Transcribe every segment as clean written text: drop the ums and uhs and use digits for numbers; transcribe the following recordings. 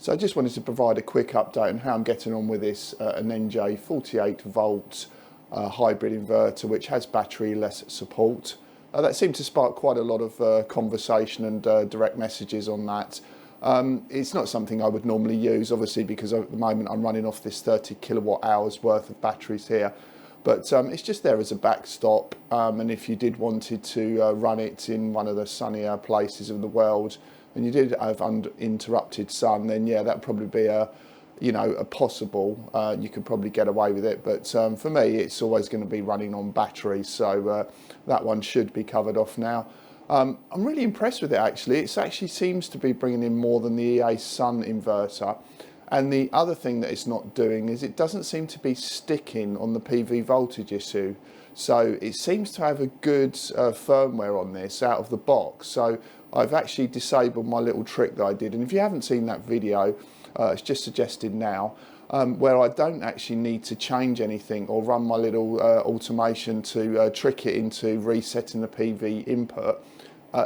So I just wanted to provide a quick update on how I'm getting on with this Anenji 48V hybrid inverter, which has battery-less support. That seemed to spark quite a lot of conversation and direct messages on that. It's not something I would normally use, obviously, because at the moment I'm running off this 30 kilowatt hours worth of batteries here. But it's just there as a backstop, and if you did wanted to run it in one of the sunnier places of the world, and you did have uninterrupted sun, then yeah, that'd probably be a possible. You could probably get away with it, but for me, it's always going to be running on batteries, so that one should be covered off now. I'm really impressed with it actually. It actually seems to be bringing in more than the EASUN inverter. And the other thing that it's not doing is it doesn't seem to be sticking on the PV voltage issue. So it seems to have a good firmware on this out of the box. So I've actually disabled my little trick that I did. And if you haven't seen that video, it's just suggested now, where I don't actually need to change anything or run my little automation to trick it into resetting the PV input.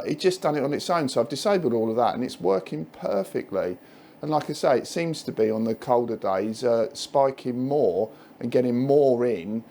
It just done it on its own. So I've disabled all of that and it's working perfectly. And like I say, it seems to be on the colder days spiking more and getting more in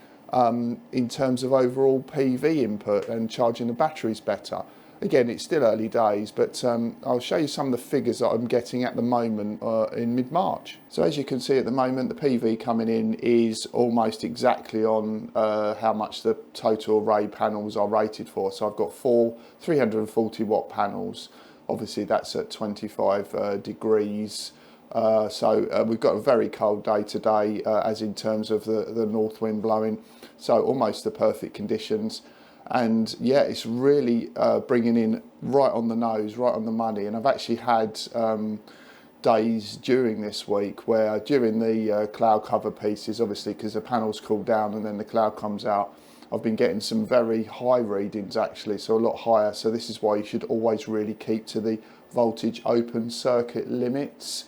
terms of overall PV input and charging the batteries better. Again, it's still early days, but I'll show you some of the figures that I'm getting at the moment in mid-March. So as you can see at the moment, the PV coming in is almost exactly on how much the total array panels are rated for. So I've got 4 340 watt panels. Obviously that's at 25 degrees. So we've got a very cold day today, as in terms of the north wind blowing. So almost the perfect conditions. And yeah, it's really bringing in right on the nose, right on the money. And I've actually had days during this week where during the cloud cover pieces, obviously because the panels cool down and then the cloud comes out, I've been getting some very high readings actually, so a lot higher. So this is why you should always really keep to the voltage open circuit limits,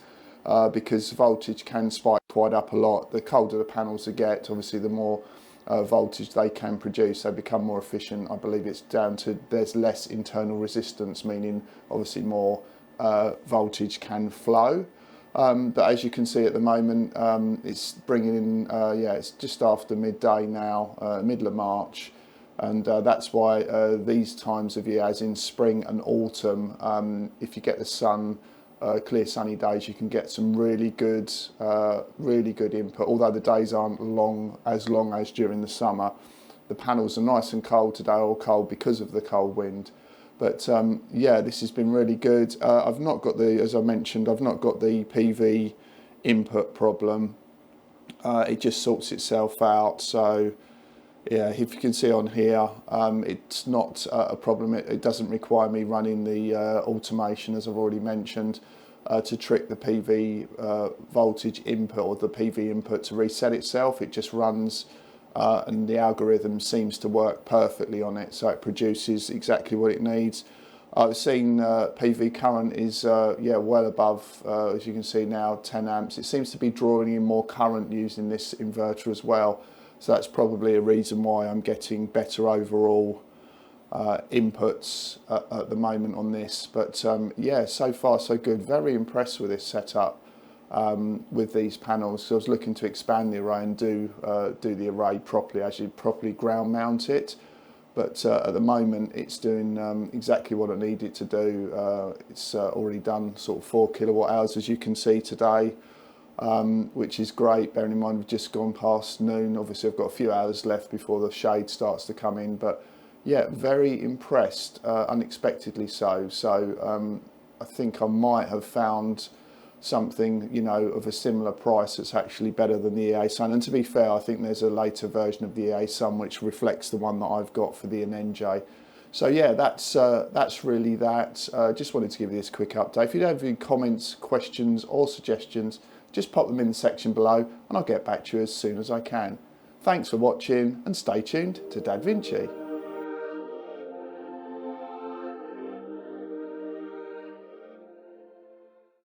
because voltage can spike quite up a lot. The colder the panels get, obviously the more voltage they can produce. They become more efficient. I believe it's down to there's less internal resistance, meaning obviously more voltage can flow. But as you can see at the moment, it's bringing in, yeah, it's just after midday now, middle of March. And that's why these times of year, as in spring and autumn, if you get the sun, clear sunny days, you can get some really good input. Although the days aren't long as during the summer. The panels are nice and cold today, all cold because of the cold wind. But yeah, this has been really good. I've not got the, as I mentioned, I've not got the PV input problem. It just sorts itself out. So yeah, if you can see on here, it's not a problem. It doesn't require me running the automation, as I've already mentioned, to trick the PV voltage input or the PV input to reset itself. It just runs and the algorithm seems to work perfectly on it, so it produces exactly what it needs. I've seen PV current is yeah, well above, as you can see now, 10 amps. It seems to be drawing in more current using this inverter as well. So that's probably a reason why I'm getting better overall inputs at the moment on this. But yeah, so far so good. Very impressed with this setup with these panels. So I was looking to expand the array and do the array properly, actually properly ground mount it. But at the moment it's doing exactly what I need it to do. It's already done sort of 4 kilowatt hours, as you can see today. Which is great, bearing in mind we've just gone past noon. Obviously I've got a few hours left before the shade starts to come in, but yeah, very impressed, unexpectedly so. So I think I might have found something, you know, of a similar price that's actually better than the EASUN. And to be fair, I think there's a later version of the EASUN which reflects the one that I've got for the Anenji. So yeah, that's really that. Just wanted to give you this quick update. If you have any comments, questions or suggestions, just pop them in the section below and I'll get back to you as soon as I can. Thanks for watching and stay tuned to Dad Vinci.